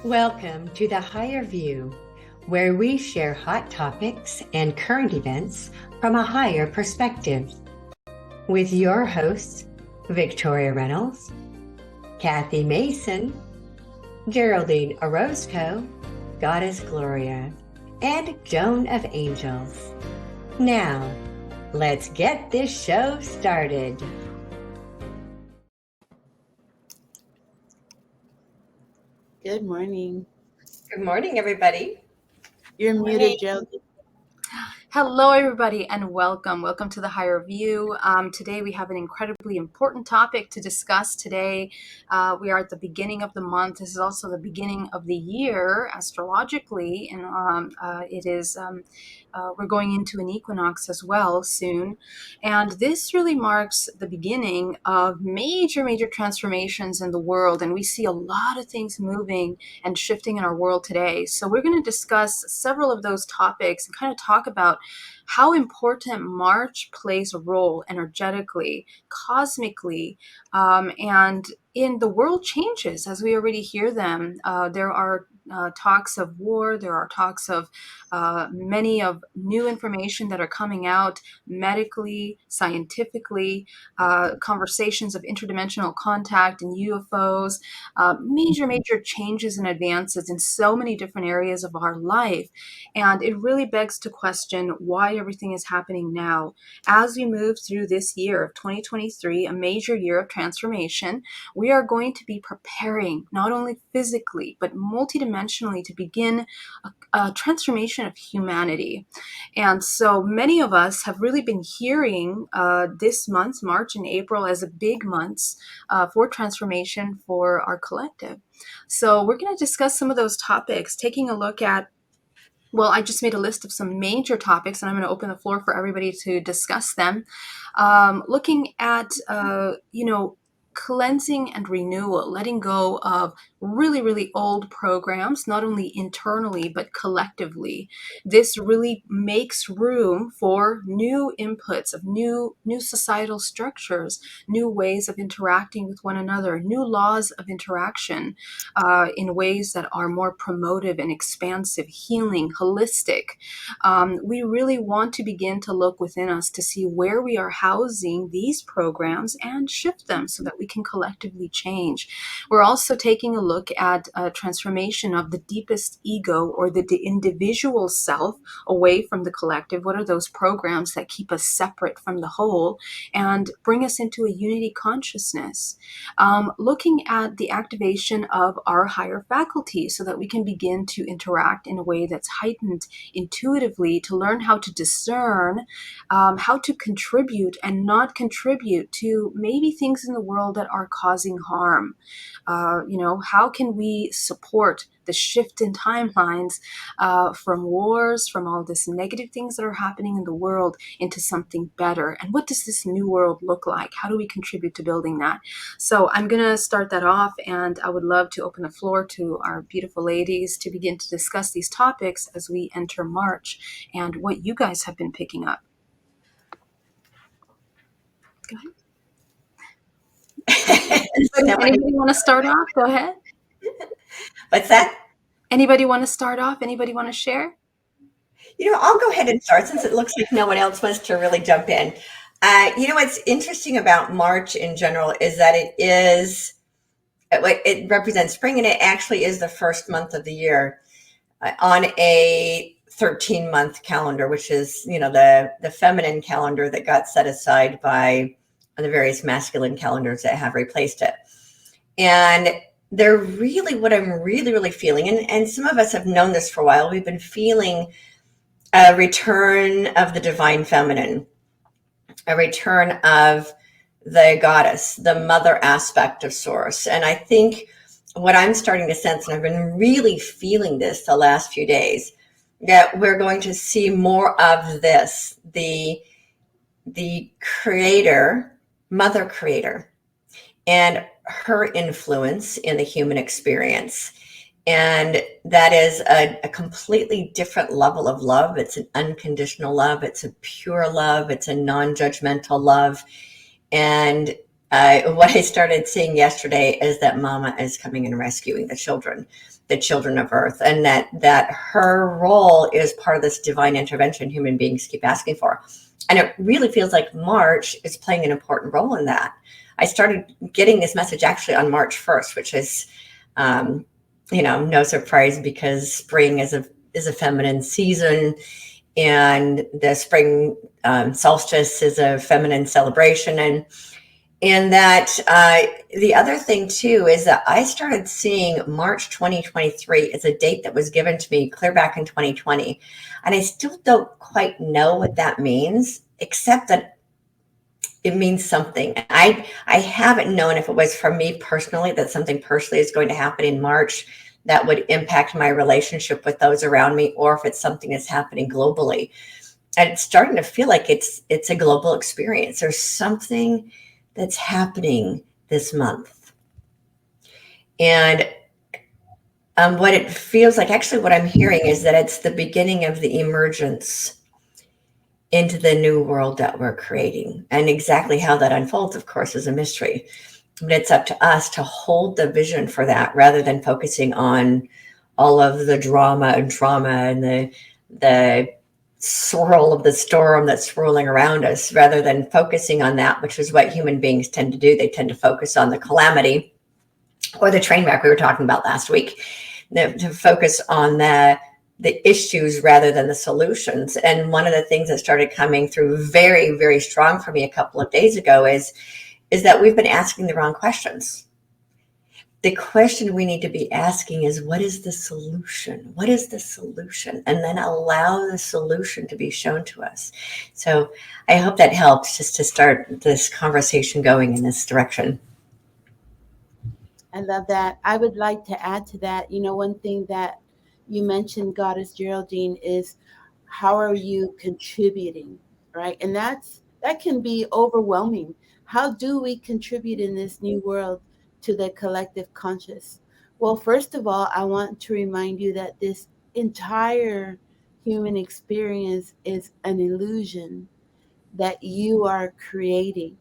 Welcome to the Higher View, where we share hot topics and current events from a higher perspective. With your hosts, Victoria Reynolds, Kathy Mason, Geraldine Orozco, Goddess Gloria, and Joan of Angels. Now, let's get this show started. Good morning. Good morning, everybody. You're muted, Joe. Hello, everybody, and welcome. Welcome to the Higher View. Today, we have an incredibly important topic to discuss today. We are at the beginning of the month. This is also the beginning of the year astrologically, and we're going into an equinox as well soon. And this really marks the beginning of major, major transformations in the world. And we see a lot of things moving and shifting in our world today. So we're going to discuss several of those topics and kind of talk about how important March plays a role energetically, cosmically, and in the world changes as we already hear them. There are talks of war. There are talks of many of new information that are coming out medically, scientifically, conversations of interdimensional contact and UFOs, major, major changes and advances in so many different areas of our life. And it really begs to question why everything is happening now. As we move through this year of 2023, a major year of transformation, we are going to be preparing not only physically, but multidimensionally to begin a transformation of humanity. And so many of us have really been hearing this month, March and April, as a big months for transformation for our collective. So we're going to discuss some of those topics, taking a look at I just made a list of some major topics, and I'm going to open the floor for everybody to discuss them. Looking at, cleansing and renewal, letting go of really, really old programs, not only internally, but collectively. This really makes room for new inputs of new societal structures, new ways of interacting with one another, new laws of interaction in ways that are more promotive and expansive, healing, holistic. We really want to begin to look within us to see where we are housing these programs and shift them so that we can collectively change. We're also taking a look at a transformation of the deepest ego or the individual self away from the collective. What are those programs that keep us separate from the whole and bring us into a unity consciousness? Looking at the activation of our higher faculties so that we can begin to interact in a way that's heightened intuitively, to learn how to discern, how to contribute and not contribute to maybe things in the world that are causing harm. How can we support the shift in timelines from wars, from all this negative things that are happening in the world into something better? And what does this new world look like? How do we contribute to building that? So I'm going to start that off, and I would love to open the floor to our beautiful ladies to begin to discuss these topics as we enter March and what you guys have been picking up. Go ahead. Anybody want to start off? Go ahead. What's that? Anybody want to start off? Anybody want to share? I'll go ahead and start since it looks like no one else wants to really jump in. What's interesting about March in general is that it represents spring, and it actually is the first month of the year on a 13-month calendar, which is, the feminine calendar that got set aside by the various masculine calendars that have replaced it. And they're really what I'm really, really feeling. And some of us have known this for a while. We've been feeling a return of the divine feminine, a return of the goddess, the mother aspect of source. And I think what I'm starting to sense, and I've been really feeling this the last few days, that we're going to see more of this, the creator, mother creator, and her influence in the human experience. And that is a completely different level of love. It's an unconditional love. It's a pure love. It's a non-judgmental love. And what I started seeing yesterday is that Mama is coming and rescuing the children of Earth, and that her role is part of this divine intervention human beings keep asking for. And it really feels like March is playing an important role in that. I started getting this message actually on March 1st, which is, no surprise, because spring is a feminine season, and the spring solstice is a feminine celebration. And that the other thing too is that I started seeing March 2023 as a date that was given to me clear back in 2020. And I still don't quite know what that means, except that it means something. I haven't known if it was for me personally, that something personally is going to happen in March that would impact my relationship with those around me, or if it's something that's happening globally. And it's starting to feel like it's a global experience. There's something that's happening this month. And what it feels like, actually what I'm hearing is that it's the beginning of the emergence into the new world that we're creating. And exactly how that unfolds, of course, is a mystery. But it's up to us to hold the vision for that, rather than focusing on all of the drama and trauma and the swirl of the storm that's swirling around us, rather than focusing on that, which is what human beings tend to do. They tend to focus on the calamity or the train wreck we were talking about last week, to focus on the issues rather than the solutions. And one of the things that started coming through very, very strong for me a couple of days ago is that we've been asking the wrong questions. The question we need to be asking is, what is the solution? What is the solution? And then allow the solution to be shown to us. So I hope that helps, just to start this conversation going in this direction. I love that. I would like to add to that, one thing that you mentioned, Goddess Geraldine, is how are you contributing, right? And that can be overwhelming. How do we contribute in this new world to the collective conscious? Well, first of all, I want to remind you that this entire human experience is an illusion that you are creating.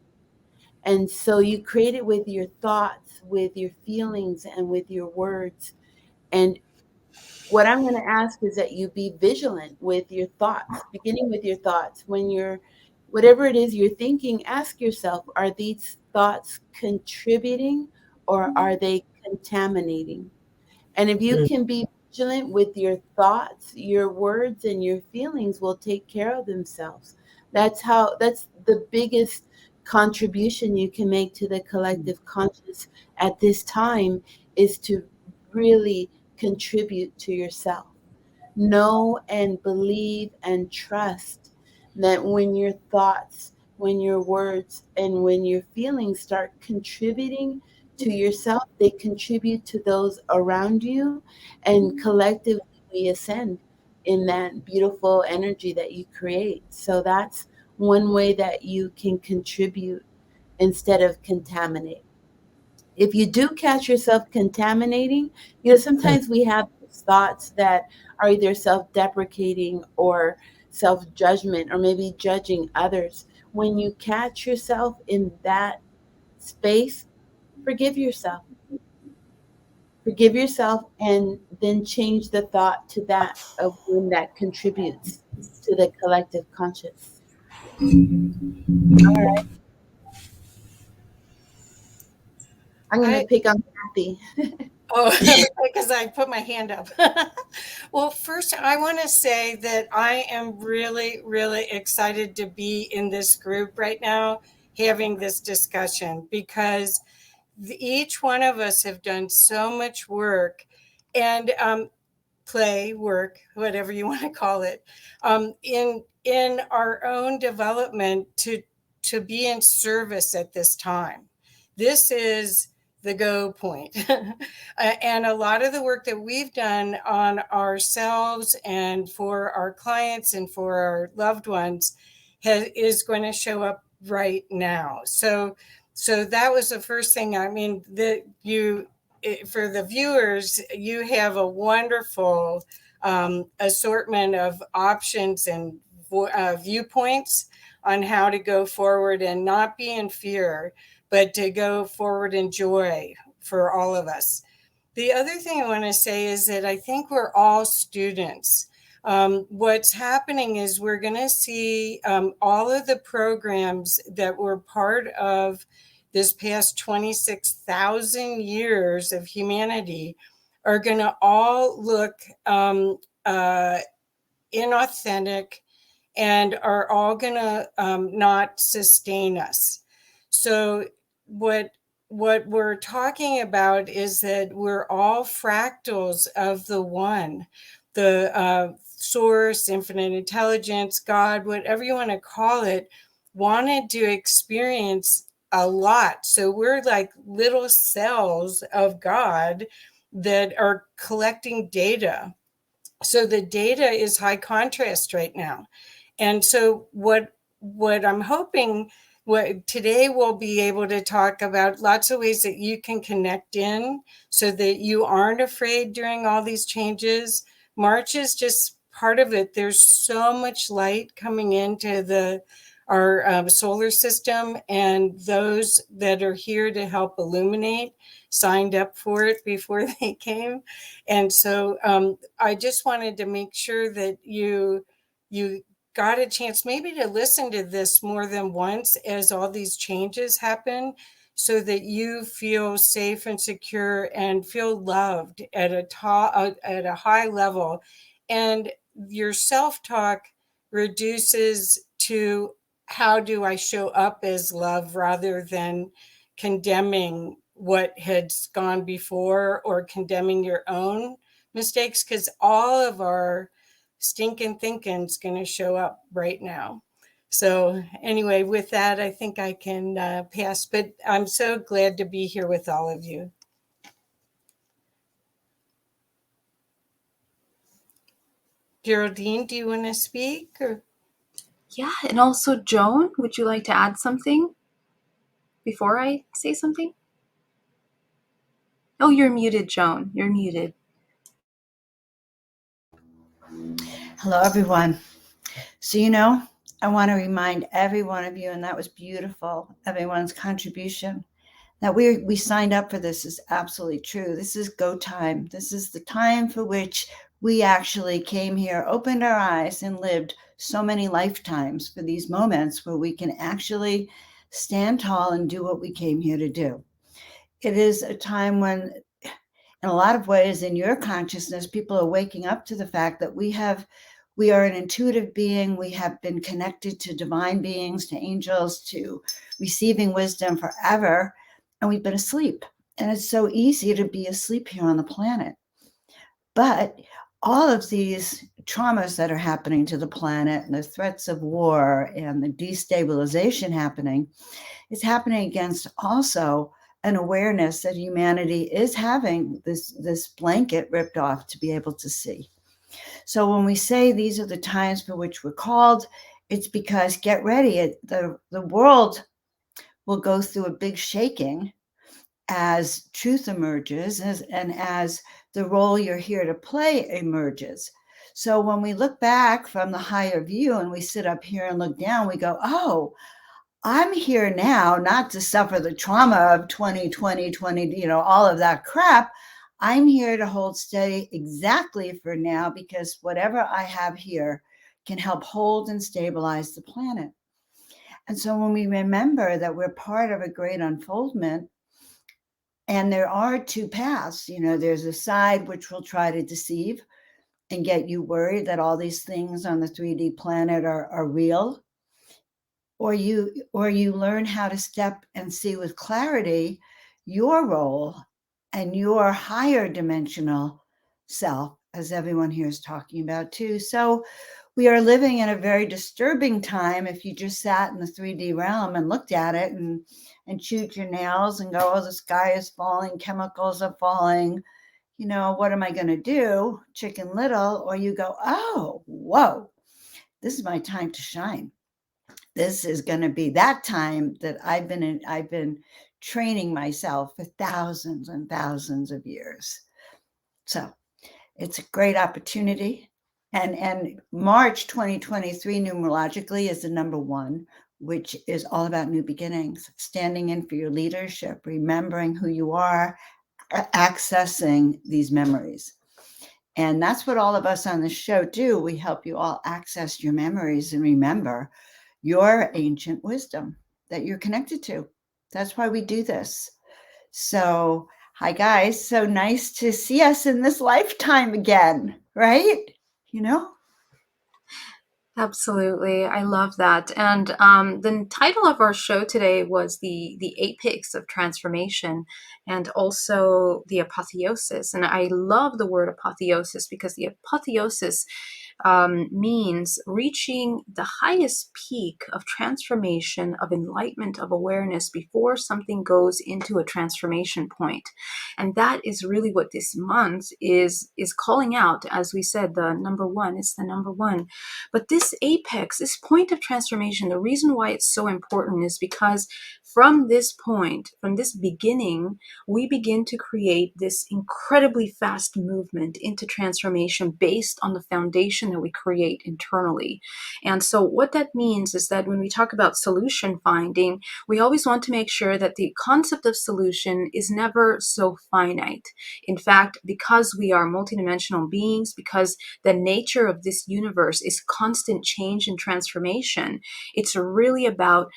And so you create it with your thoughts, with your feelings, and with your words. And what I'm going to ask is that you be vigilant with your thoughts, beginning with your thoughts. When whatever it is you're thinking, ask yourself, are these thoughts contributing or are they contaminating? And if you can be vigilant with your thoughts, your words and your feelings will take care of themselves. That's the biggest contribution you can make to the collective conscious at this time, is to really contribute to yourself. Know and believe and trust that when your thoughts, when your words, and when your feelings start contributing to yourself, they contribute to those around you, and collectively we ascend in that beautiful energy that you create. So that's one way that you can contribute instead of contaminate. If you do catch yourself contaminating, sometimes we have thoughts that are either self-deprecating or self-judgment, or maybe judging others. When you catch yourself in that space, forgive yourself. Forgive yourself, and then change the thought to that of when that contributes to the collective conscious. All right. I'm going to pick on Kathy. Oh, because I put my hand up. Well, first, I want to say that I am really, really excited to be in this group right now, having this discussion, because each one of us have done so much work and play, work, whatever you want to call it, in our own development to be in service at this time. This is the go point. And a lot of the work that we've done on ourselves and for our clients and for our loved ones is going to show up right now. So that was the first thing. I mean, for the viewers, you have a wonderful assortment of options and viewpoints on how to go forward and not be in fear, but to go forward in joy for all of us. The other thing I want to say is that I think we're all students. What's happening is we're going to see all of the programs that were part of this past 26,000 years of humanity are going to all look inauthentic and are all going to not sustain us. So what we're talking about is that we're all fractals of the one, the source, infinite intelligence, God, whatever you want to call it, wanted to experience a lot. So we're like little cells of God that are collecting data. So the data is high contrast right now. And so what I'm hoping, what today we'll be able to talk about lots of ways that you can connect in so that you aren't afraid during all these changes. March is just part of it. There's so much light coming into our solar system, and those that are here to help illuminate signed up for it before they came. And so I just wanted to make sure that you got a chance maybe to listen to this more than once as all these changes happen, so that you feel safe and secure and feel loved at a high level, and your self-talk reduces to how do I show up as love rather than condemning what had gone before or condemning your own mistakes, because all of our stinking thinking's going to show up right now. So anyway, with that, I think I can pass, but I'm so glad to be here with all of you. Geraldine, do you want to speak? Or? Yeah, and also Joan, would you like to add something before I say something? Oh, you're muted, Joan. You're muted. Hello, everyone. So, I want to remind every one of you, and that was beautiful, everyone's contribution, that we signed up for this is absolutely true. This is go time. This is the time for which we actually came here, opened our eyes, and lived so many lifetimes for these moments where we can actually stand tall and do what we came here to do. It is a time when, in a lot of ways, in your consciousness, people are waking up to the fact that we are an intuitive being. We have been connected to divine beings, to angels, to receiving wisdom forever, and we've been asleep. And it's so easy to be asleep here on the planet. But all of these traumas that are happening to the planet, and the threats of war and the destabilization happening, is happening against also an awareness that humanity is having this blanket ripped off to be able to see. So when we say these are the times for which we're called, it's because, get ready, the world will go through a big shaking as truth emerges and as the role you're here to play emerges. So when we look back from the higher view and we sit up here and look down, we go, oh, I'm here now not to suffer the trauma of 2020, all of that crap. I'm here to hold steady exactly for now, because whatever I have here can help hold and stabilize the planet. And so when we remember that we're part of a great unfoldment, and there are two paths, there's a side which will try to deceive and get you worried that all these things on the 3D planet are real, or you learn how to step and see with clarity your role and your higher dimensional self, as everyone here is talking about too. So we are living in a very disturbing time. If you just sat in the 3D realm and looked at it and chewed your nails and go, oh, the sky is falling, chemicals are falling, what am I going to do? Chicken Little. Or you go, oh, whoa, this is my time to shine. This is going to be that time that I've been training myself for thousands and thousands of years. So it's a great opportunity. And March 2023 numerologically is the number 1, which is all about new beginnings, standing in for your leadership, remembering who you are, accessing these memories. And that's what all of us on the show do. We help you all access your memories and remember your ancient wisdom that you're connected to. That's why we do this. So, hi guys. So nice to see us in this lifetime again, right? You know? Absolutely. I love that. And the title of our show today was the apex of transformation and also the apotheosis. And I love the word apotheosis because the apotheosis means reaching the highest peak of transformation, of enlightenment, of awareness before something goes into a transformation point. And that is really what this month is calling out. As we said, the number 1, it's the number 1. But this apex, this point of transformation, the reason why it's so important is because from this point, from this beginning, we begin to create this incredibly fast movement into transformation based on the foundation that we create internally. And so what that means is that when we talk about solution finding, we always want to make sure that the concept of solution is never so finite. In fact, because we are multidimensional beings, because the nature of this universe is constant change and transformation, it's really about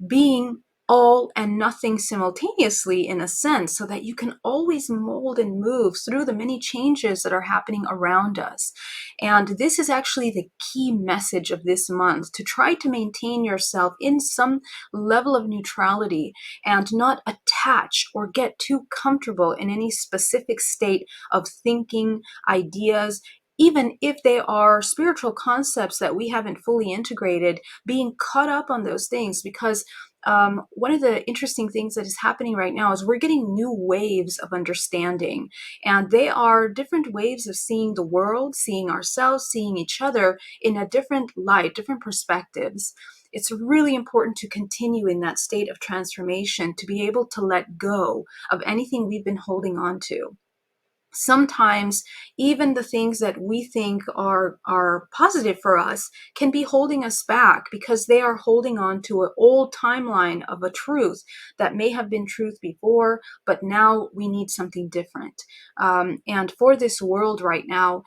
being all and nothing simultaneously in a sense, so that you can always mold and move through the many changes that are happening around us. And this is actually the key message of this month, to try to maintain yourself in some level of neutrality and not attach or get too comfortable in any specific state of thinking, ideas, even if they are spiritual concepts that we haven't fully integrated, being caught up on those things. Because one of the interesting things that is happening right now is we're getting new waves of understanding, and they are different waves of seeing the world, seeing ourselves, seeing each other in a different light, different perspectives. It's really important to continue in that state of transformation, to be able to let go of anything we've been holding on to. Sometimes even the things that we think are positive for us can be holding us back because they are holding on to an old timeline of a truth that may have been truth before, but now we need something different. And for this world right now,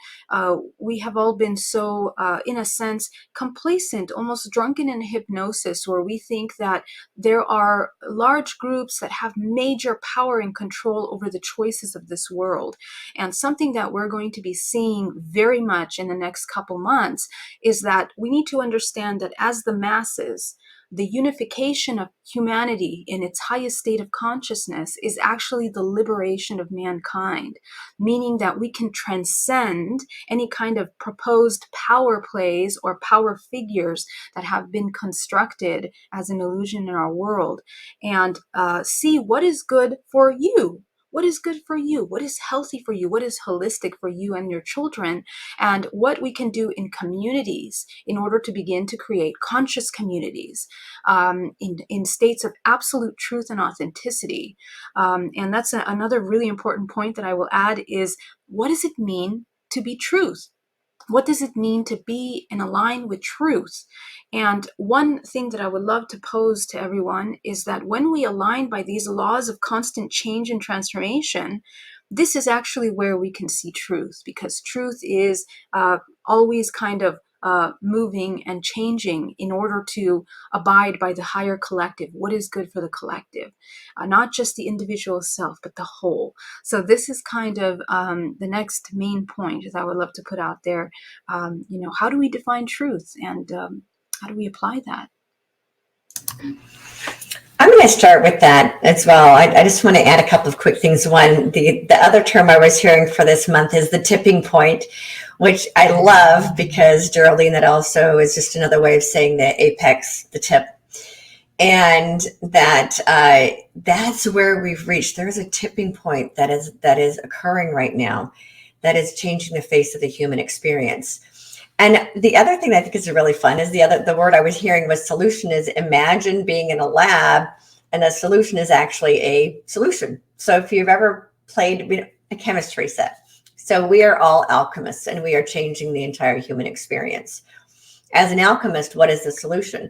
we have all been so, in a sense, complacent, almost drunken in hypnosis, where we think that there are large groups that have major power and control over the choices of this world. And something that we're going to be seeing very much in the next couple months is that we need to understand that as the masses, the unification of humanity in its highest state of consciousness is actually the liberation of mankind, meaning that we can transcend any kind of proposed power plays or power figures that have been constructed as an illusion in our world, and see what is good for you. What is good for you? What is healthy for you? What is holistic for you and your children? And what we can do in communities in order to begin to create conscious communities in states of absolute truth and authenticity. And that's another really important point that I will add is, what does it mean to be truth? What does it mean to be in align with truth? And one thing that I would love to pose to everyone is that when we align by these laws of constant change and transformation, this is actually where we can see truth, because truth is always kind of moving and changing in order to abide by the higher collective. What is good for the collective? Not just the individual self, but the whole. So this is kind of the next main point that I would love to put out there. How do we define truth, and how do we apply that? I'm going to start with that as well. I just want to add a couple of quick things. One, the other term I was hearing for this month is the tipping point, which I love because, Geraldine, that also is just another way of saying the apex, the tip. And that's where we've reached. There's a tipping point that is occurring right now that is changing the face of the human experience. And the other thing that I think is really fun is the word I was hearing was solution. Is imagine being in a lab and the solution is actually a solution. So if you've ever played a chemistry set, So we are all alchemists, and we are changing the entire human experience. As an alchemist, what is the solution?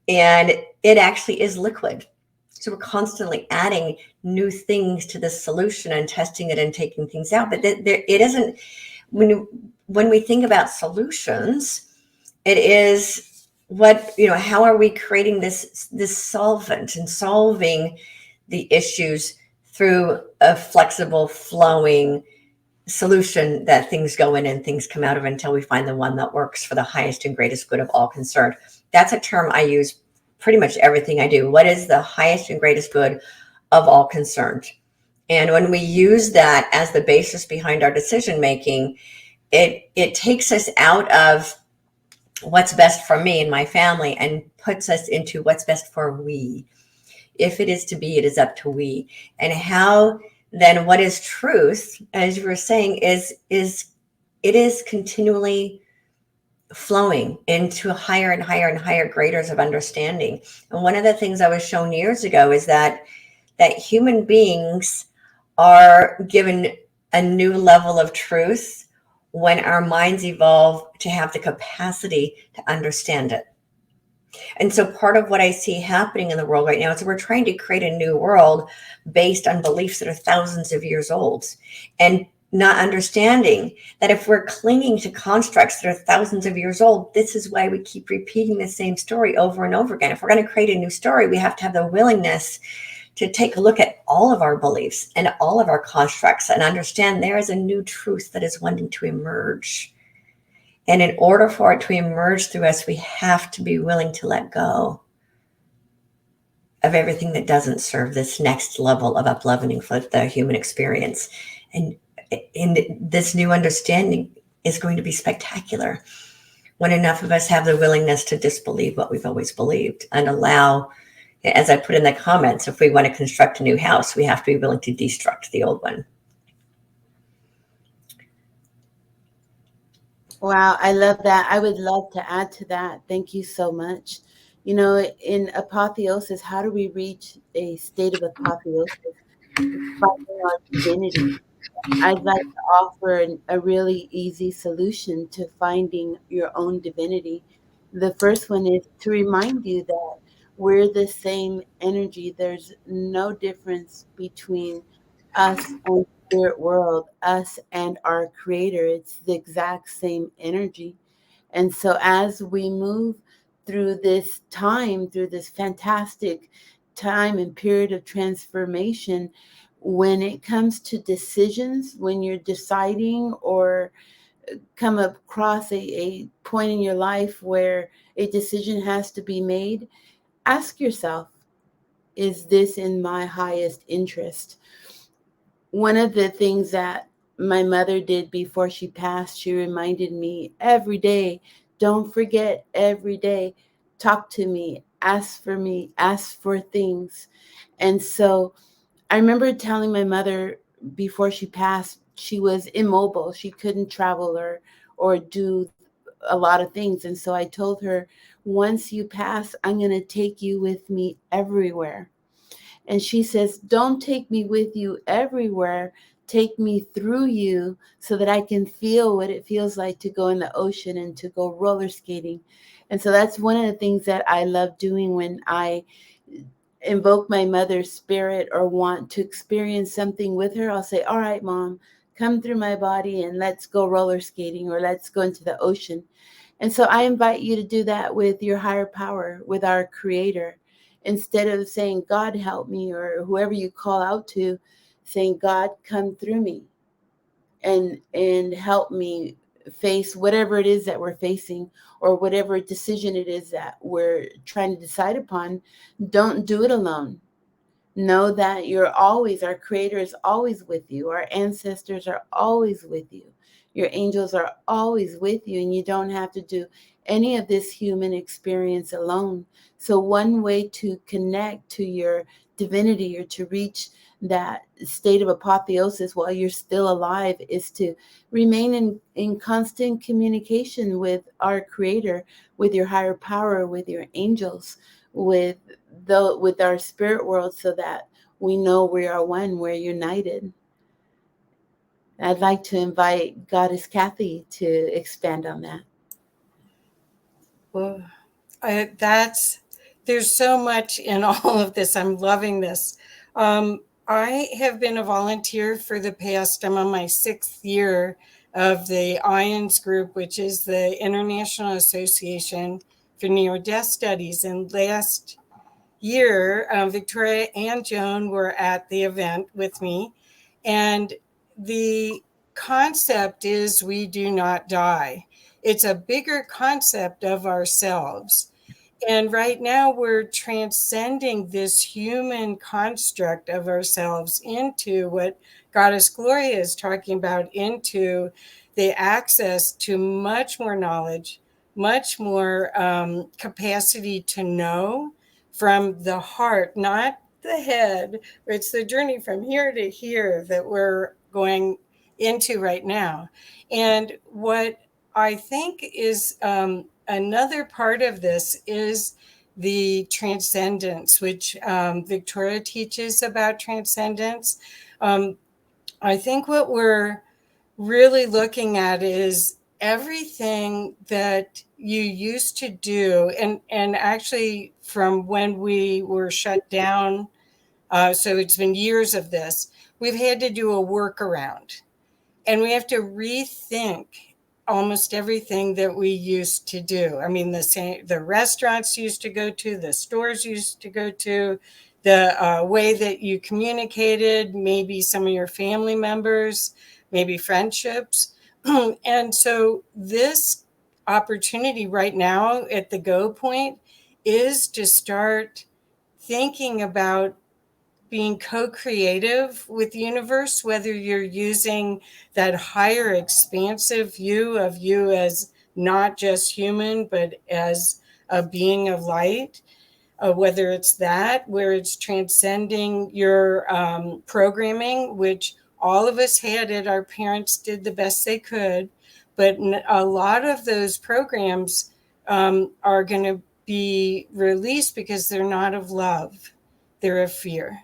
And it actually is liquid. So we're constantly adding new things to this solution and testing it and taking things out. But it isn't, when we think about solutions, it is what, how are we creating this solvent and solving the issues through a flexible, flowing solution that things go in and things come out of until we find the one that works for the highest and greatest good of all concerned. That's a term I use pretty much everything I do. What is the highest and greatest good of all concerned? And when we use that as the basis behind our decision making, it takes us out of what's best for me and my family and puts us into what's best for we. If it is to be, it is up to we. And how then what is truth, as you were saying, is it is continually flowing into higher and higher and higher graders of understanding. And one of the things I was shown years ago is that human beings are given a new level of truth when our minds evolve to have the capacity to understand it. And so part of what I see happening in the world right now is we're trying to create a new world based on beliefs that are thousands of years old, and not understanding that if we're clinging to constructs that are thousands of years old, this is why we keep repeating the same story over and over again. If we're going to create a new story, we have to have the willingness to take a look at all of our beliefs and all of our constructs and understand there is a new truth that is wanting to emerge. And in order for it to emerge through us, we have to be willing to let go of everything that doesn't serve this next level of up-leveling for the human experience. And this new understanding is going to be spectacular when enough of us have the willingness to disbelieve what we've always believed and allow, as I put in the comments, if we want to construct a new house, we have to be willing to destruct the old one. Wow, I love that. I would love to add to that. Thank you so much. In apotheosis, how do we reach a state of apotheosis? It's finding our divinity. I'd like to offer a really easy solution to finding your own divinity. The first one is to remind you that we're the same energy. There's no difference between us and spirit world, us and our creator. It's the exact same energy. And so as we move through this time, through this fantastic time and period of transformation, when it comes to decisions, when you're deciding or come across a point in your life where a decision has to be made, ask yourself, is this in my highest interest? One of the things that my mother did before she passed, she reminded me every day, don't forget, every day, talk to me, ask for things. And so I remember telling my mother before she passed, she was immobile. She couldn't travel or do a lot of things. And so I told her, once you pass, I'm going to take you with me everywhere. And she says, don't take me with you everywhere. Take me through you so that I can feel what it feels like to go in the ocean and to go roller skating. And so that's one of the things that I love doing when I invoke my mother's spirit or want to experience something with her. I'll say, all right, Mom, come through my body and let's go roller skating, or let's go into the ocean. And so I invite you to do that with your higher power, with our creator. Instead of saying, God help me, or whoever you call out to, saying, God, come through me and help me face whatever it is that we're facing, or whatever decision it is that we're trying to decide upon. Don't do it alone. Know that our creator is always with you. Our ancestors are always with you. Your angels are always with you, and you don't have to do any of this human experience alone. So one way to connect to your divinity, or to reach that state of apotheosis while you're still alive, is to remain in constant communication with our creator, with your higher power, with your angels, with our spirit world, so that we know we are one, we're united. I'd like to invite Goddess Kathy to expand on that. Well, there's so much in all of this. I'm loving this. I have been a volunteer for the past, I'm on my 6th year of the IONS group, which is the International Association for Near-Death Studies. And last year, Victoria and Joan were at the event with me. And the concept is we do not die. It's a bigger concept of ourselves. And right now we're transcending this human construct of ourselves into what Goddess Gloria is talking about, into the access to much more knowledge, much more capacity to know from the heart, not the head. It's the journey from here to here that we're going into right now. And what I think is another part of this is the transcendence, which Victoria teaches about transcendence. I think what we're really looking at is everything that you used to do, and actually from when we were shut down, so it's been years of this, we've had to do a workaround. And we have to rethink almost everything that we used to do. I mean, the restaurants used to go to, the stores used to go to, the way that you communicated, maybe some of your family members, maybe friendships. And so this opportunity right now at the go point is to start thinking about being co-creative with the universe, whether you're using that higher expansive view of you as not just human, but as a being of light, whether it's that, where it's transcending your programming, which all of us had it, our parents did the best they could, but a lot of those programs are going to be released because they're not of love, they're of fear.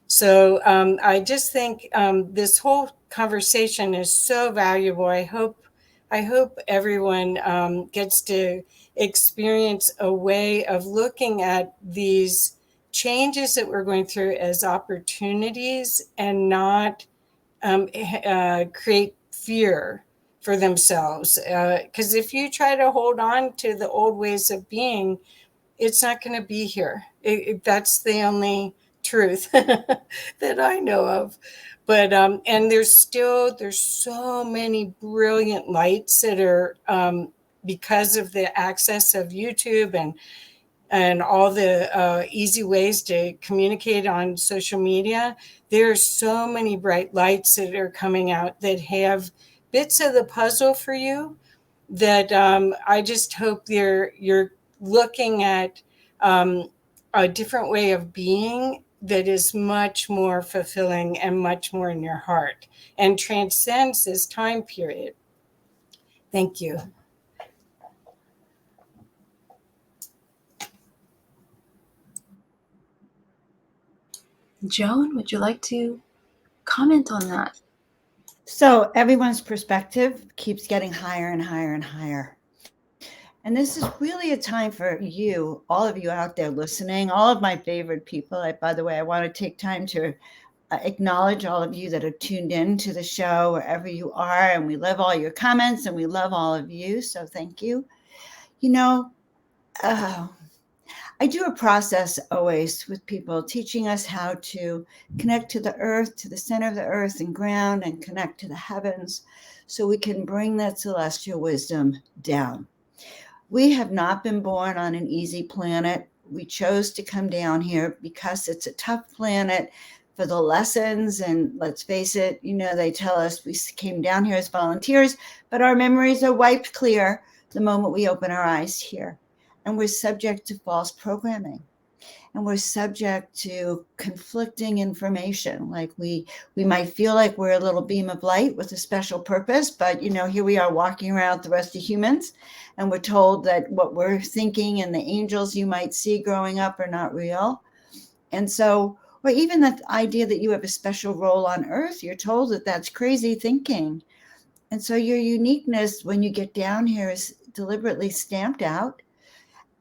So I just think this whole conversation is so valuable. I hope everyone gets to experience a way of looking at these changes that we're going through as opportunities and not create fear for themselves. Because if you try to hold on to the old ways of being, it's not going to be here. That's the only truth that I know of. But and there's so many brilliant lights that are because of the access of YouTube and all the easy ways to communicate on social media. There's so many bright lights that are coming out that have bits of the puzzle for you that I just hope you're looking at a different way of being that is much more fulfilling and much more in your heart and transcends this time period. Thank you. Joan, would you like to comment on that? So everyone's perspective keeps getting higher and higher and higher. And this is really a time for you, all of you out there listening, all of my favorite people. By the way, I want to take time to acknowledge all of you that are tuned in to the show, wherever you are. And we love all your comments and we love all of you. So thank you. You know, I do a process always with people teaching us how to connect to the earth, to the center of the earth and ground, and connect to the heavens so we can bring that celestial wisdom down. We have not been born on an easy planet. We chose to come down here because it's a tough planet for the lessons. And let's face it, they tell us we came down here as volunteers, but our memories are wiped clear the moment we open our eyes here. And we're subject to false programming. And we're subject to conflicting information. Like we might feel like we're a little beam of light with a special purpose, but here we are walking around with the rest of humans, and we're told that what we're thinking and the angels you might see growing up are not real. And so or even the idea that you have a special role on earth. You're told that that's crazy thinking. And so your uniqueness when you get down here is deliberately stamped out.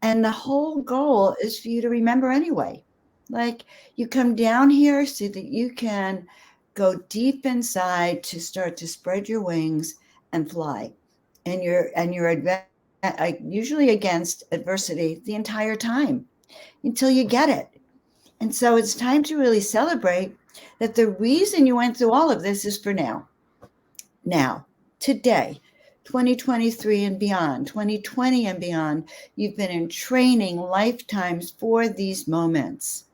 And the whole goal is for you to remember anyway. Like, you come down here so that you can go deep inside to start to spread your wings and fly. And you're usually against adversity the entire time until you get it. And so it's time to really celebrate that the reason you went through all of this is for now. Now, today, 2023 and beyond, 2020 and beyond, you've been in training lifetimes for these moments.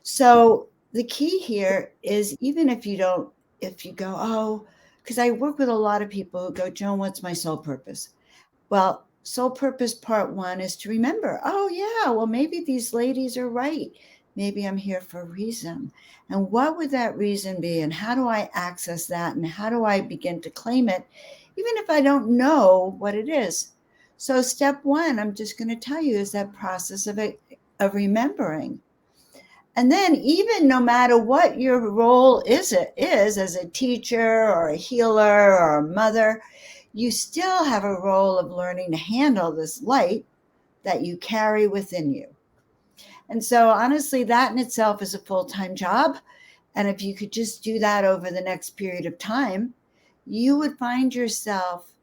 So the key here is, even if you go, oh, because I work with a lot of people who go, Joan, what's my soul purpose? Well, soul purpose part one is to remember, oh, yeah, well, maybe these ladies are right. Maybe I'm here for a reason. And what would that reason be? And how do I access that? And how do I begin to claim it, even if I don't know what it is? So step one, I'm just going to tell you, is that process of remembering. And then, even no matter what your role is as a teacher or a healer or a mother, you still have a role of learning to handle this light that you carry within you. And so honestly, that in itself is a full-time job. And if you could just do that over the next period of time, you would find yourself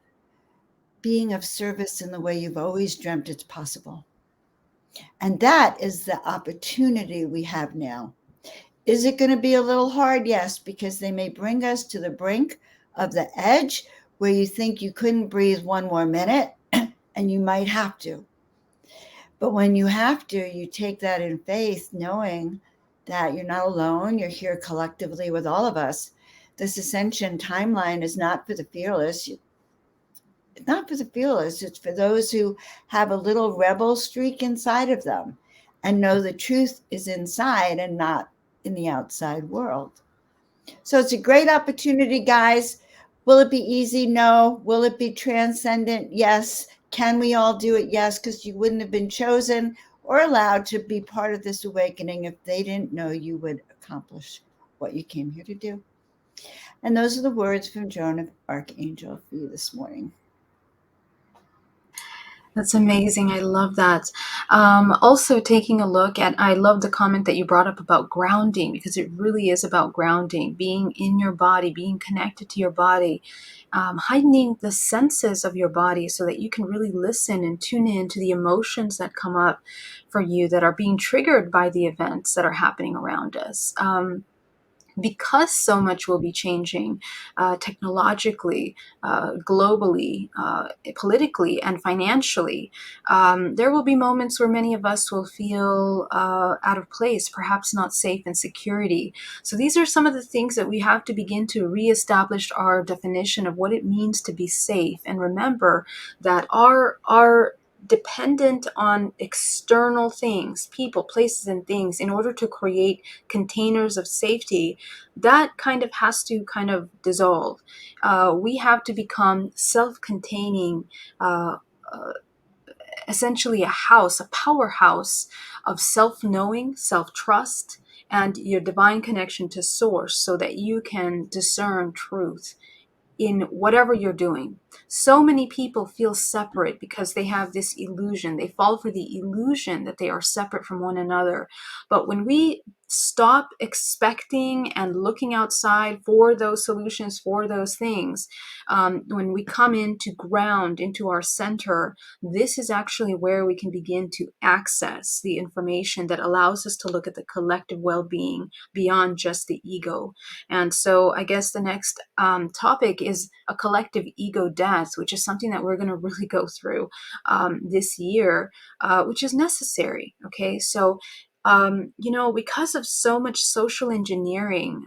being of service in the way you've always dreamt it's possible. And that is the opportunity we have now. Is it going to be a little hard? Yes, because they may bring us to the brink of the edge where you think you couldn't breathe one more minute, and you might have to. But when you have to, you take that in faith, knowing that you're not alone. You're here collectively with all of us. This ascension timeline is not for the fearless. It's not for the fearless. It's for those who have a little rebel streak inside of them and know the truth is inside and not in the outside world. So it's a great opportunity, guys. Will it be easy? No. Will it be transcendent? Yes. Can we all do it? Yes, because you wouldn't have been chosen or allowed to be part of this awakening if they didn't know you would accomplish what you came here to do. And those are the words from Joan of Archangel for you this morning. That's amazing. I love that. Also, taking a look at, I love the comment that you brought up about grounding, because it really is about grounding, being in your body, being connected to your body, heightening the senses of your body so that you can really listen and tune in to the emotions that come up for you that are being triggered by the events that are happening around us. Because so much will be changing technologically, globally, politically, and financially, there will be moments where many of us will feel out of place, perhaps not safe in security. So these are some of the things that we have to begin to reestablish our definition of what it means to be safe. And remember that our dependent on external things, people, places, and things in order to create containers of safety, that kind of has to kind of dissolve. We have to become self-containing, essentially a house, a powerhouse of self-knowing, self-trust, and your divine connection to source so that you can discern truth in whatever you're doing. So many people feel separate because they have this illusion. They fall for the illusion that they are separate from one another. But when we stop expecting and looking outside for those solutions, for those things, when we come into ground, into our center, this is actually where we can begin to access the information that allows us to look at the collective well-being beyond just the ego. And so I guess the next topic is a collective ego death, which is something that we're going to really go through this year, which is necessary. Okay, so because of so much social engineering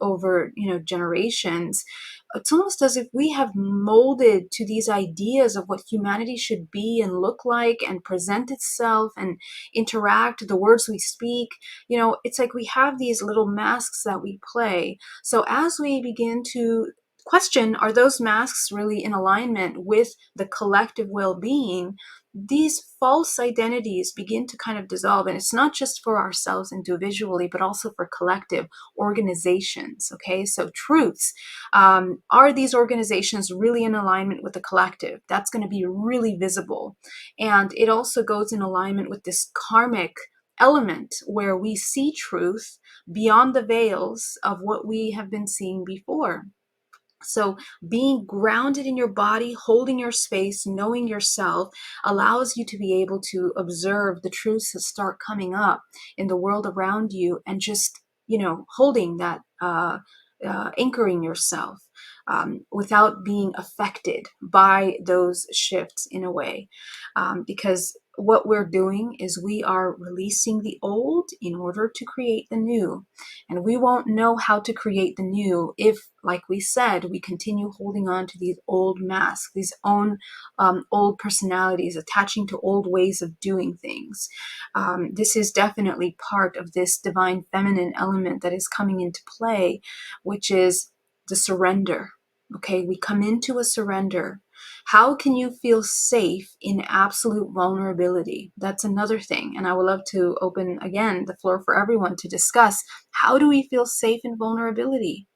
over generations, it's almost as if we have molded to these ideas of what humanity should be and look like and present itself and interact, the words we speak. It's like we have these little masks that we play. So as we begin to question, are those masks really in alignment with the collective well-being? these false identities begin to kind of dissolve. And it's not just for ourselves individually, but also for collective organizations. Okay, so truths. Are these organizations really in alignment with the collective? That's going to be really visible. And it also goes in alignment with this karmic element where we see truth beyond the veils of what we have been seeing before. So being grounded in your body, holding your space, knowing yourself allows you to be able to observe the truths that start coming up in the world around you, and just, holding that, anchoring yourself without being affected by those shifts in a way. Because what we're doing is we are releasing the old in order to create the new. And we won't know how to create the new if, like we said, we continue holding on to these old masks, these old personalities, attaching to old ways of doing things. This is definitely part of this divine feminine element that is coming into play, which is the surrender. Okay, we come into a surrender. How can you feel safe in absolute vulnerability? That's another thing. And I would love to open again the floor for everyone to discuss, how do we feel safe in vulnerability?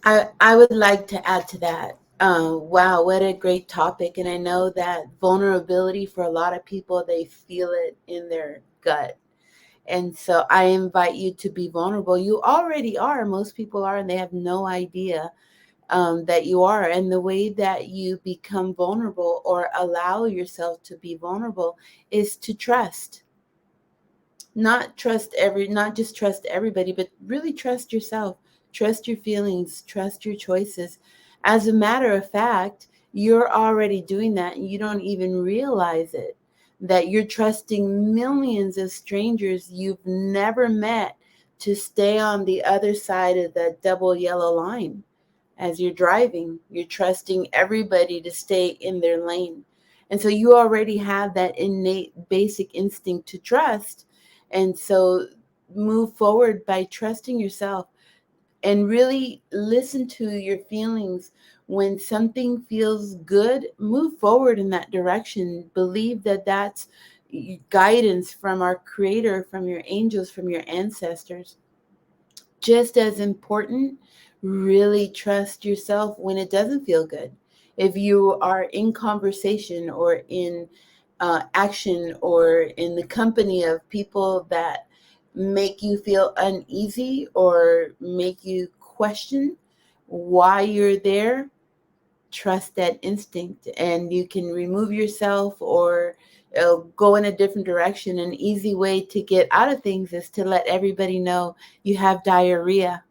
I would like to add to that. Wow, what a great topic. And I know that vulnerability, for a lot of people, they feel it in their gut. And so I invite you to be vulnerable. You already are. Most people are, and they have no idea that you are. And the way that you become vulnerable or allow yourself to be vulnerable is to trust. Not just trust everybody, but really trust yourself. Trust your feelings, trust your choices. As a matter of fact, you're already doing that and you don't even realize it. That you're trusting millions of strangers you've never met to stay on the other side of that double yellow line. As you're driving, you're trusting everybody to stay in their lane. And so you already have that innate basic instinct to trust. And so move forward by trusting yourself and really listen to your feelings. When something feels good, move forward in that direction. Believe that that's guidance from our creator, from your angels, from your ancestors. Just as important, really trust yourself when it doesn't feel good. If you are in conversation or in action or in the company of people that make you feel uneasy or make you question why you're there, trust that instinct, and you can remove yourself or go in a different direction. An easy way to get out of things is to let everybody know you have diarrhea.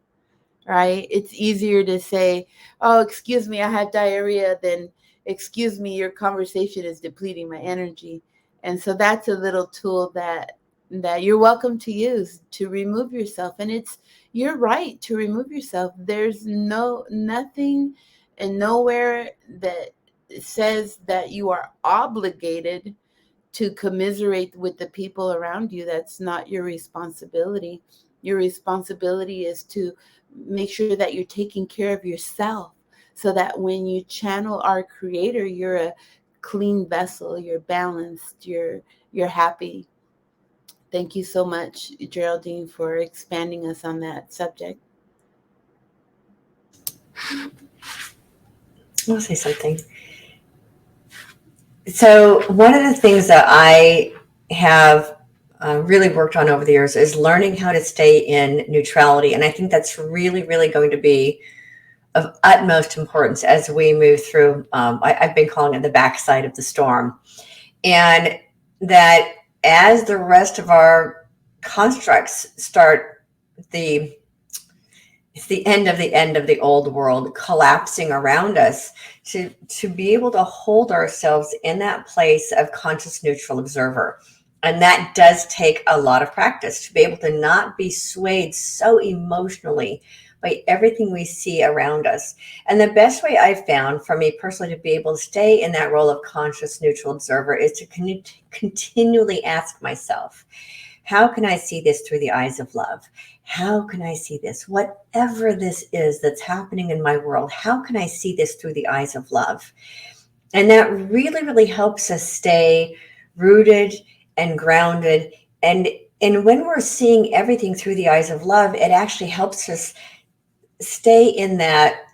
Right? It's easier to say, oh, excuse me, I had diarrhea, than excuse me, your conversation is depleting my energy. And so that's a little tool that you're welcome to use to remove yourself. And it's your right to remove yourself. There's nothing and nowhere that says that you are obligated to commiserate with the people around you. That's not your responsibility. Your responsibility is to make sure that you're taking care of yourself, so that when you channel our creator, you're a clean vessel, you're balanced, you're happy. Thank you so much, Geraldine, for expanding us on that subject. I'll say something. So one of the things that I have really worked on over the years is learning how to stay in neutrality. And I think that's really, really going to be of utmost importance as we move through, I've been calling it the backside of the storm. And that as the rest of our constructs start it's the end of the old world collapsing around us, to be able to hold ourselves in that place of conscious neutral observer. And that does take a lot of practice, to be able to not be swayed so emotionally by everything we see around us. And the best way I've found for me personally to be able to stay in that role of conscious neutral observer is to continually ask myself, How can I see this through the eyes of love? How can I see this? Whatever this is that's happening in my world, how can I see this through the eyes of love? And that really, really helps us stay rooted and grounded. And when we're seeing everything through the eyes of love, it actually helps us stay in that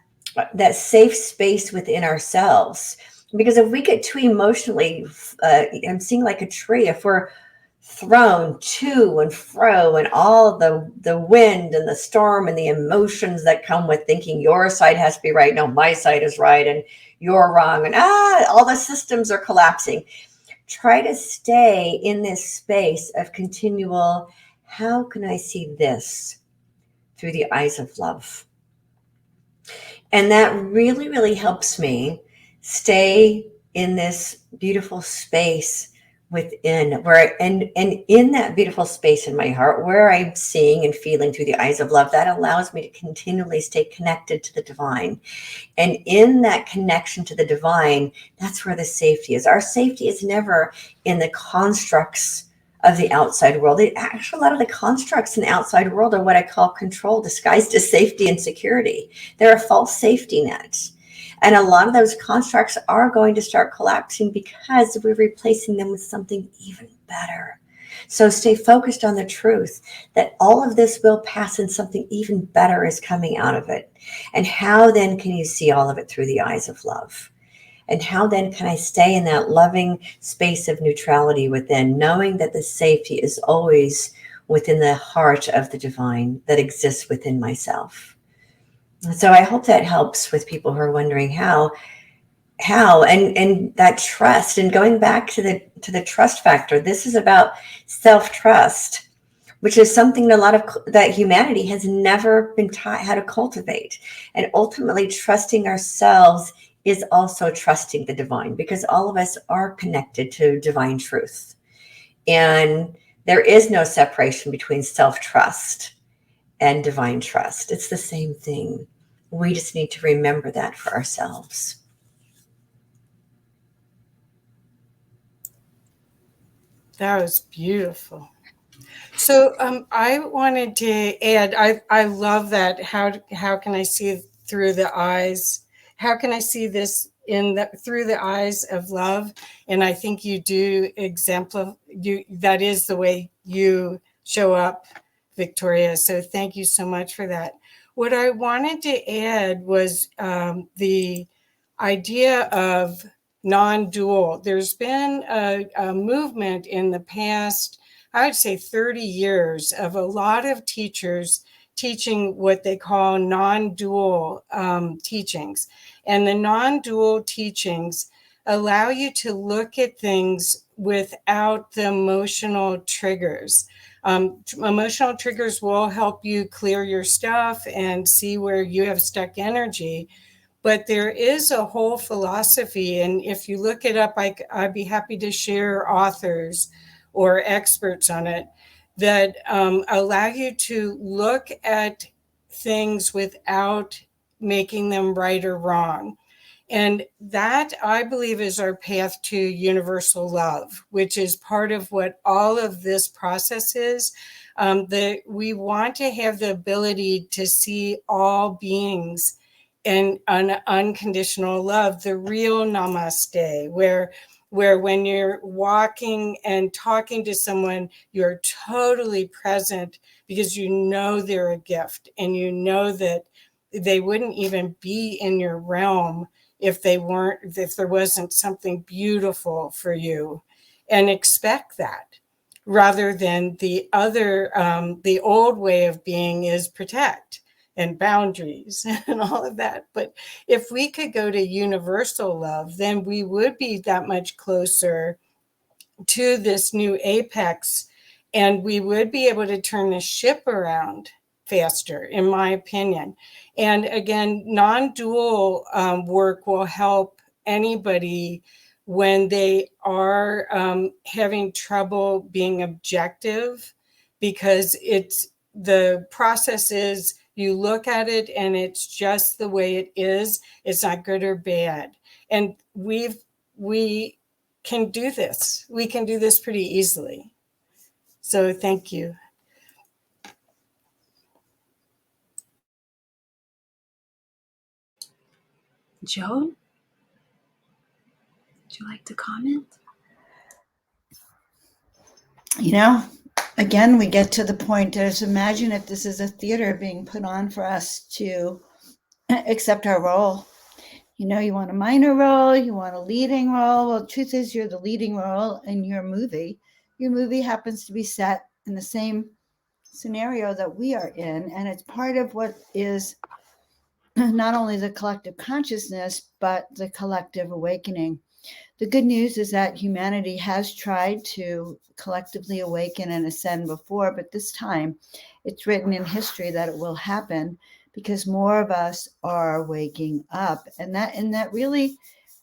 safe space within ourselves. Because if we get too emotionally, I'm seeing like a tree, if we're thrown to and fro and all the wind and the storm and the emotions that come with thinking your side has to be right, no, my side is right, and you're wrong, and all the systems are collapsing. Try to stay in this space of continual, how can I see this through the eyes of love? And that really, really helps me stay in this beautiful space within where, and in that beautiful space in my heart where I'm seeing and feeling through the eyes of love, that allows me to continually stay connected to the divine. And in that connection to the divine, that's where the safety is. Our safety is never in the constructs of the outside world. Actually, a lot of the constructs in the outside world are what I call control disguised as safety and security. They're a false safety net. And a lot of those constructs are going to start collapsing because we're replacing them with something even better. So stay focused on the truth that all of this will pass and something even better is coming out of it. And how then can you see all of it through the eyes of love? And how then can I stay in that loving space of neutrality within, knowing that the safety is always within the heart of the divine that exists within myself? So I hope that helps with people who are wondering how, and that trust, and going back to the trust factor. This is about self-trust, which is something that humanity has never been taught how to cultivate. And ultimately trusting ourselves is also trusting the divine, because all of us are connected to divine truth. And there is no separation between self-trust and divine trust. It's the same thing. We just need to remember that for ourselves. That was beautiful. So I wanted to add, I love that. How can I see through the eyes? How can I see this through the eyes of love? And I think you do that is the way you show up, Victoria. So thank you so much for that. What I wanted to add was the idea of non-dual. There's been a movement in the past, I would say 30 years, of a lot of teachers teaching what they call non-dual teachings. And the non-dual teachings allow you to look at things without the emotional triggers. Emotional triggers will help you clear your stuff and see where you have stuck energy. But there is a whole philosophy, and if you look it up, I'd be happy to share authors or experts on it that allow you to look at things without making them right or wrong. And that, I believe, is our path to universal love, which is part of what all of this process is. We want to have the ability to see all beings in an unconditional love, the real namaste, where when you're walking and talking to someone, you're totally present because you know they're a gift, and you know that they wouldn't even be in your realm if there wasn't something beautiful for you, and expect that, rather than the old way of being is protect and boundaries and all of that. But if we could go to universal love, then we would be that much closer to this new apex, and we would be able to turn the ship around faster, in my opinion. And again, non-dual work will help anybody when they are having trouble being objective, because the process is you look at it and it's just the way it is. It's not good or bad. And we can do this. We can do this pretty easily. So thank you. Joan, would you like to comment? You know, again, we get to the point is imagine if this is a theater being put on for us to accept our role. You know, you want a minor role, you want a leading role. Well, the truth is, you're the leading role in your movie. Your movie happens to be set in the same scenario that we are in, and it's part of what is not only the collective consciousness, but the collective awakening. The good news is that humanity has tried to collectively awaken and ascend before, but this time it's written in history that it will happen because more of us are waking up. And that really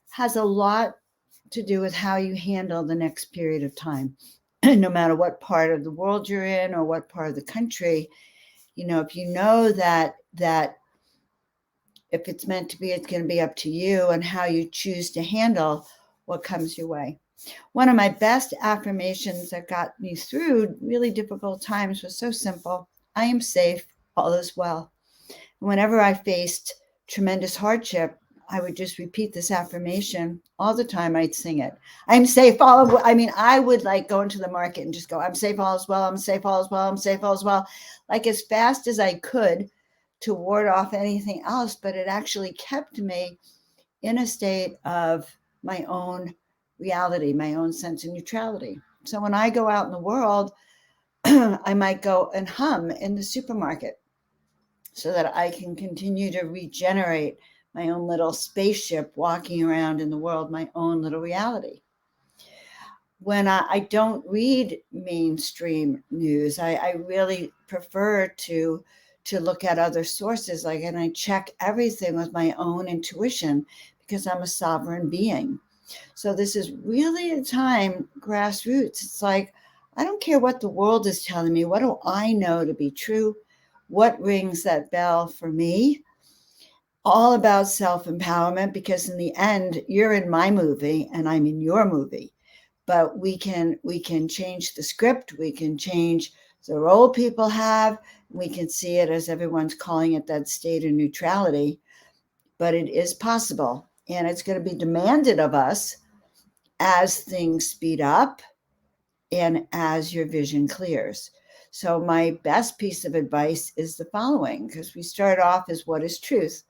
has a lot to do with how you handle the next period of time. No matter what part of the world you're in or what part of the country, you know, if you know that if it's meant to be, it's going to be up to you and how you choose to handle what comes your way. One of my best affirmations that got me through really difficult times was so simple. I am safe, all is well. And whenever I faced tremendous hardship, I would just repeat this affirmation all the time. I'd sing it. I'm safe, all of, I mean, I would like go into the market and just go, I'm safe, all is well. I'm safe, all is well. I'm safe, all is well. Like as fast as I could to ward off anything else, but it actually kept me in a state of my own reality, my own sense of neutrality. So when I go out in the world, I might go and hum in the supermarket so that I can continue to regenerate my own little spaceship walking around in the world, my own little reality. When I don't read mainstream news, I really prefer to look at other sources, like, and I check everything with my own intuition because I'm a sovereign being. So this is really a time, grassroots. It's like, I don't care what the world is telling me. What do I know to be true? What rings that bell for me? All about self-empowerment, because in the end, you're in my movie and I'm in your movie. But we can change the script. We can change the role people have. We can see it as everyone's calling it, that state of neutrality. But it is possible. And it's going to be demanded of us as things speed up and as your vision clears. So my best piece of advice is the following, because we start off as what is truth.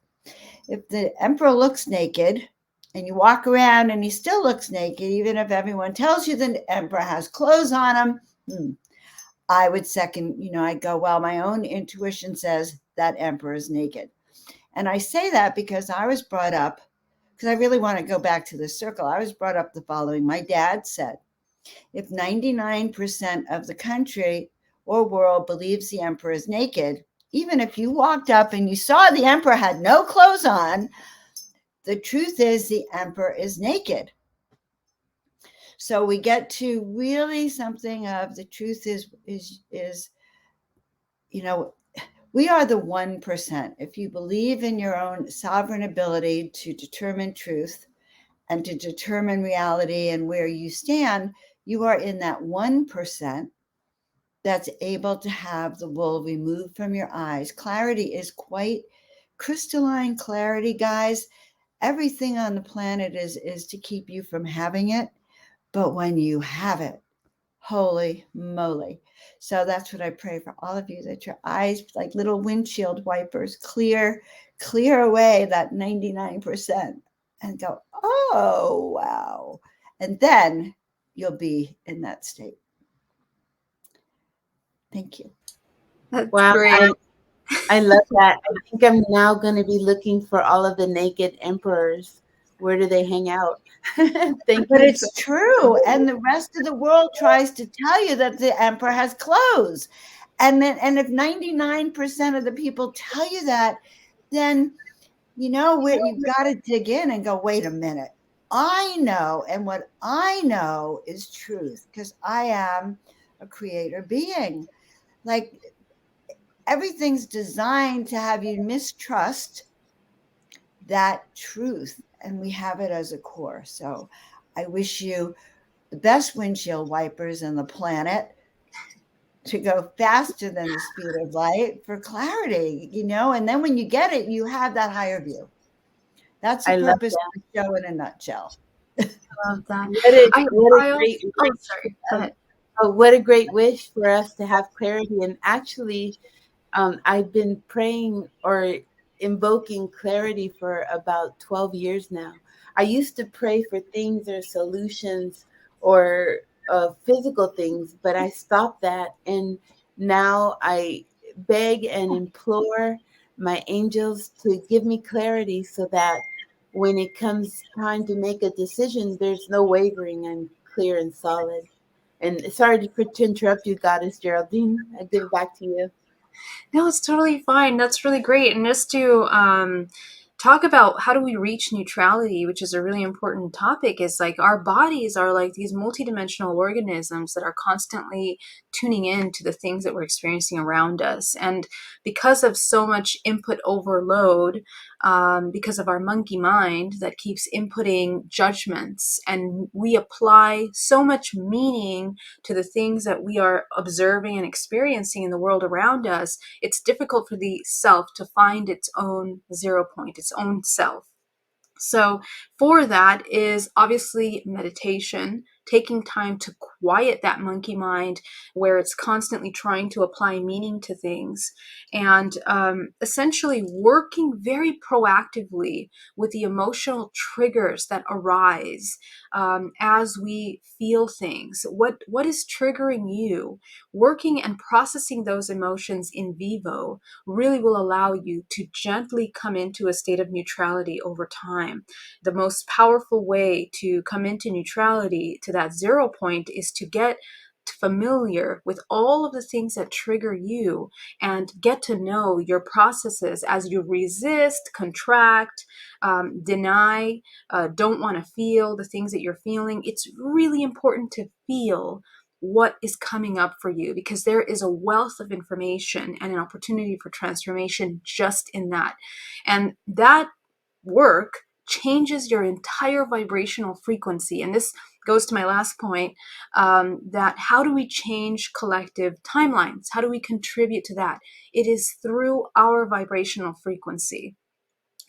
If the emperor looks naked and you walk around and he still looks naked, even if everyone tells you the emperor has clothes on him, I would I'd go, well, my own intuition says that emperor is naked. And I say that because I was brought up, because I really want to go back to the circle. I was brought up the following. My dad said, if 99% of the country or world believes the emperor is naked, even if you walked up and you saw the emperor had no clothes on, the truth is the emperor is naked. So we get to really something of the truth is, we are the 1%. If you believe in your own sovereign ability to determine truth and to determine reality and where you stand, you are in that 1% that's able to have the wool removed from your eyes. Clarity is quite crystalline clarity, guys. Everything on the planet is to keep you from having it. But when you have it, holy moly. So that's what I pray for all of you, that your eyes, like little windshield wipers, clear away that 99% and go, oh, wow. And then you'll be in that state. Thank you. That's Wow, great. I love that. I think I'm now going to be looking for all of the naked emperors. Where do they hang out? Thank But you. it's true. And the rest of the world tries to tell you that the emperor has clothes. And if 99% of the people tell you that, then you've got to dig in and go, wait a minute. I know, and what I know is truth, because I am a creator being. Like, everything's designed to have you mistrust that truth, and we have it as a core. So I wish you the best windshield wipers on the planet, to go faster than the speed of light for clarity, and then when you get it, you have that higher view. That's the I love purpose that. of the show in a nutshell. Love that. What a I also, great oh, wish. sorry. Go ahead. Oh, what a great wish for us to have clarity. And actually, I've been praying or invoking clarity for about 12 years now. I used to pray for things or solutions or physical things, but I stopped that. And now I beg and implore my angels to give me clarity so that when it comes time to make a decision, there's no wavering. I'm clear and solid. And sorry to interrupt you, Goddess Geraldine. I give it back to you. No, it's totally fine. That's really great. And just to talk about how do we reach neutrality, which is a really important topic, is like our bodies are like these multidimensional organisms that are constantly tuning in to the things that we're experiencing around us. And because of so much input overload, because of our monkey mind that keeps inputting judgments, and we apply so much meaning to the things that we are observing and experiencing in the world around us, it's difficult for the self to find its own 0 point, its own self. So for that is obviously meditation, taking time to quiet that monkey mind where it's constantly trying to apply meaning to things, and essentially working very proactively with the emotional triggers that arise as we feel things. What is triggering you? Working and processing those emotions in vivo really will allow you to gently come into a state of neutrality over time. The most powerful way to come into neutrality to that 0 point is to get familiar with all of the things that trigger you and get to know your processes as you resist, contract, deny, don't want to feel the things that you're feeling. It's really important to feel what is coming up for you, because there is a wealth of information and an opportunity for transformation just in that. And that work changes your entire vibrational frequency. And this goes to my last point, that how do we change collective timelines? How do we contribute to that? It is through our vibrational frequency.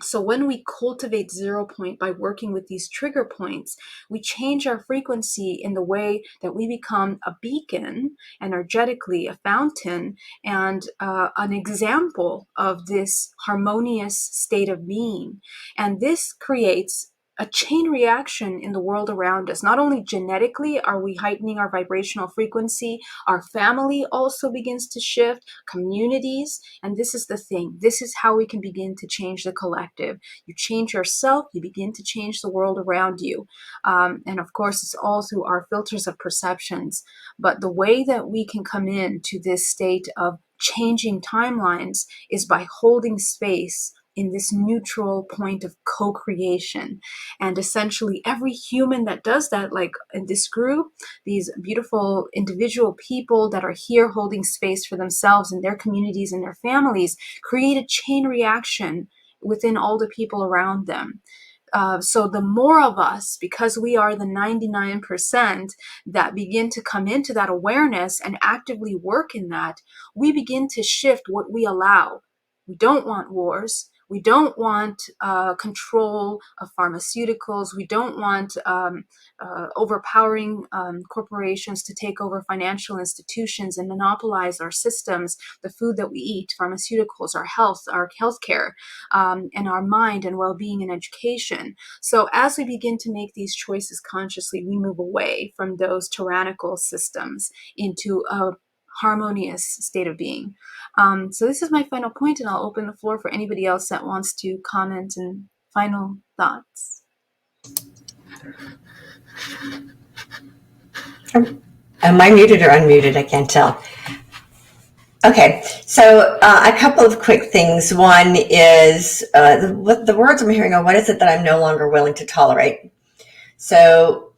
So when we cultivate 0 point by working with these trigger points, we change our frequency in the way that we become a beacon, energetically a fountain, and an example of this harmonious state of being. And this creates a chain reaction in the world around us. Not only genetically are we heightening our vibrational frequency, our family also begins to shift, communities, and this is the thing. This is how we can begin to change the collective. You change yourself, you begin to change the world around you. And of course, it's all through our filters of perceptions. But the way that we can come into this state of changing timelines is by holding space in this neutral point of co-creation. And essentially every human that does that, like in this group, these beautiful individual people that are here holding space for themselves and their communities and their families, create a chain reaction within all the people around them. So the more of us, because we are the 99% that begin to come into that awareness and actively work in that, we begin to shift what we allow. We don't want wars. We don't want control of pharmaceuticals. We don't want overpowering corporations to take over financial institutions and monopolize our systems, the food that we eat, pharmaceuticals, our health, our healthcare, and our mind and well-being and education. So as we begin to make these choices consciously, we move away from those tyrannical systems into a harmonious state of being. So this is my final point, and I'll open the floor for anybody else that wants to comment and final thoughts. Am I muted or unmuted? I can't tell. Okay, so a couple of quick things. One is the words I'm hearing are, what is it that I'm no longer willing to tolerate? So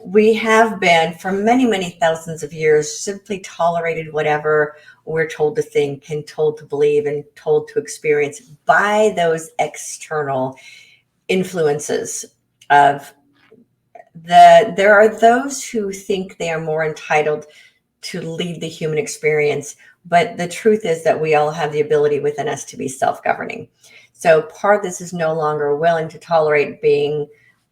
we have been for many, many thousands of years simply tolerated whatever we're told to think and told to believe and told to experience by those external influences of there are those who think they are more entitled to lead the human experience. But the truth is that we all have the ability within us to be self-governing. So part of this is no longer willing to tolerate being,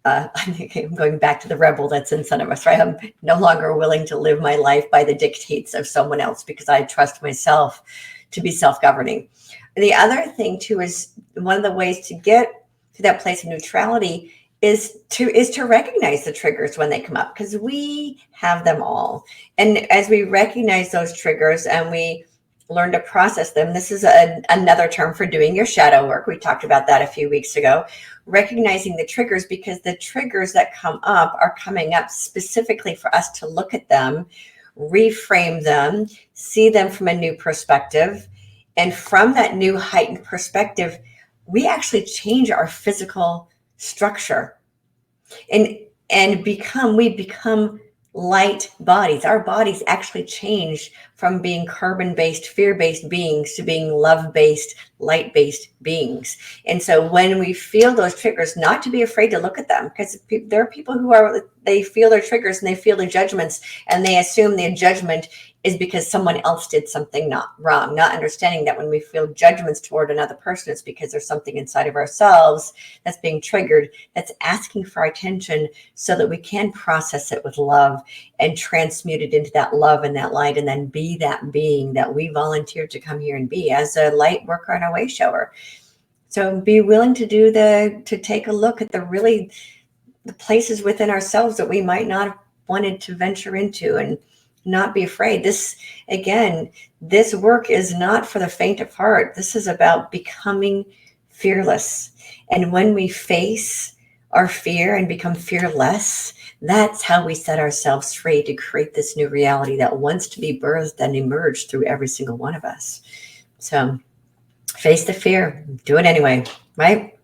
I think I'm going back to the rebel that's in some of us, right? I'm no longer willing to live my life by the dictates of someone else because I trust myself to be self-governing. The other thing too is one of the ways to get to that place of neutrality is to recognize the triggers when they come up, because we have them all. And as we recognize those triggers and we learn to process them, this is another term for doing your shadow work. We talked about that a few weeks ago, recognizing the triggers, because the triggers that come up are coming up specifically for us to look at them, reframe them, see them from a new perspective. And from that new heightened perspective, we actually change our physical structure and we become light bodies. Our bodies actually change from being carbon-based, fear-based beings to being love-based, light-based beings. And so when we feel those triggers, not to be afraid to look at them, because there are people who they feel their triggers and they feel the judgments and they assume the judgment is because someone else did something not wrong, not understanding that when we feel judgments toward another person, it's because there's something inside of ourselves that's being triggered, that's asking for our attention, so that we can process it with love and transmute it into that love and that light, and then be that being that we volunteered to come here and be as a light worker and a way shower. So be willing to take a look at the places within ourselves that we might not have wanted to venture into, and not be afraid. This work is not for the faint of heart. This is about becoming fearless. And when we face our fear and become fearless, that's how we set ourselves free to create this new reality that wants to be birthed and emerge through every single one of us. So face the fear, do it anyway, right?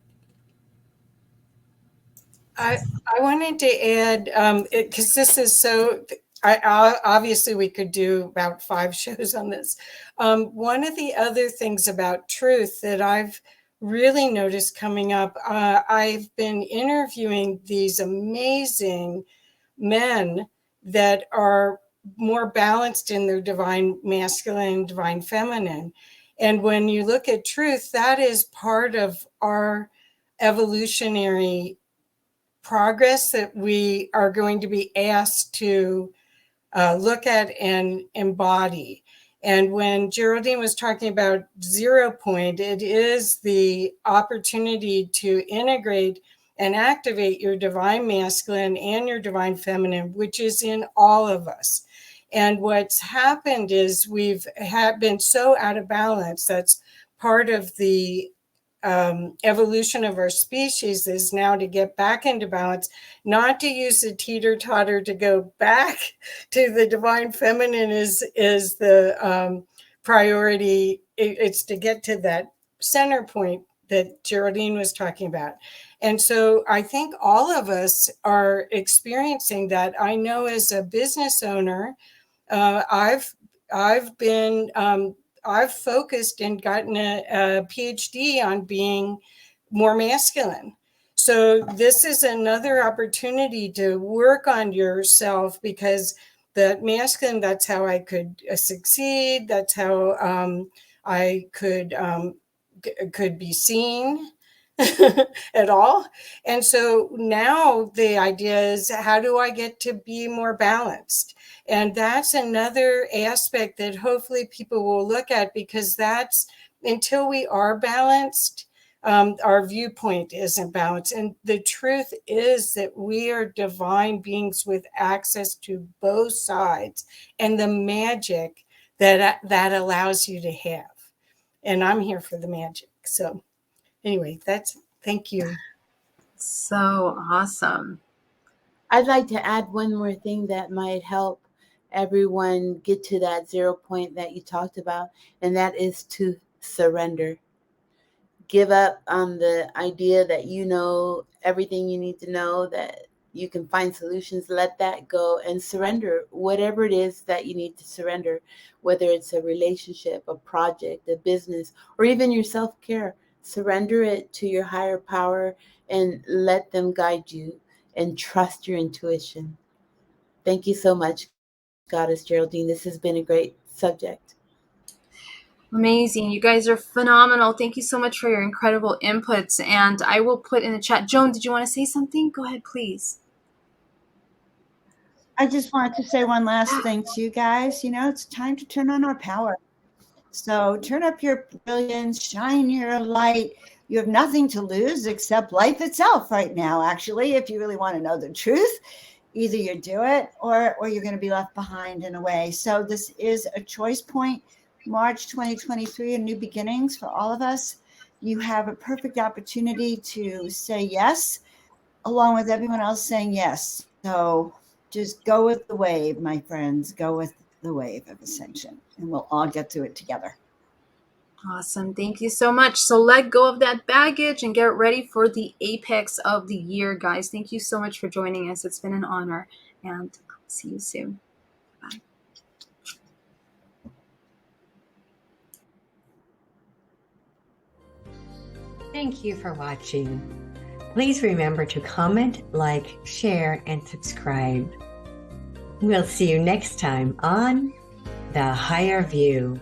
I wanted to add, because this is so, obviously we could do about 5 shows on this. One of the other things about truth that I've really noticed coming up, I've been interviewing these amazing men that are more balanced in their divine masculine, divine feminine. And when you look at truth, that is part of our evolutionary progress that we are going to be asked to look at and embody. And when Geraldine was talking about 0 point, it is the opportunity to integrate and activate your divine masculine and your divine feminine, which is in all of us. And what's happened is we've been so out of balance. That's part of the evolution of our species, is now to get back into balance, not to use the teeter-totter to go back to the divine feminine is the priority. It's to get to that center point that Geraldine was talking about. And so I think all of us are experiencing that. I know as a business owner, I've focused and gotten a PhD on being more masculine. So this is another opportunity to work on yourself, because the masculine, that's how I could succeed. That's how I could be seen at all. And so now the idea is, how do I get to be more balanced? And that's another aspect that hopefully people will look at, because that's, until we are balanced, our viewpoint isn't balanced. And the truth is that we are divine beings with access to both sides and the magic that allows you to have. And I'm here for the magic. So anyway, thank you. So awesome. I'd like to add one more thing that might help everyone get to that 0 point that you talked about, and that is to surrender. Give up on the idea that you know everything you need to know, that you can find solutions. Let that go and surrender whatever it is that you need to surrender, whether it's a relationship, a project, a business, or even your self-care. Surrender it to your higher power and let them guide you, and trust your intuition. Thank you so much. Goddess Geraldine. This has been a great subject. Amazing. You guys are phenomenal. Thank you so much for your incredible inputs. And I will put in the chat. Joan, did you want to say something? Go ahead, please. I just wanted to say one last thing to you guys. You know, it's time to turn on our power. So turn up your brilliance, shine your light. You have nothing to lose except life itself right now, actually, if you really want to know the truth. Either you do it or you're going to be left behind in a way. So this is a choice point. March 2023, a new beginnings for all of us. You have a perfect opportunity to say yes, along with everyone else saying yes. So just go with the wave, my friends. Go with the wave of ascension, and we'll all get through it together. Awesome. Thank you so much. So let go of that baggage and get ready for the apex of the year, guys. Thank you so much for joining us. It's been an honor, and see you soon. Bye. Thank you for watching. Please remember to comment, like, share, and subscribe. We'll see you next time on The Higher View.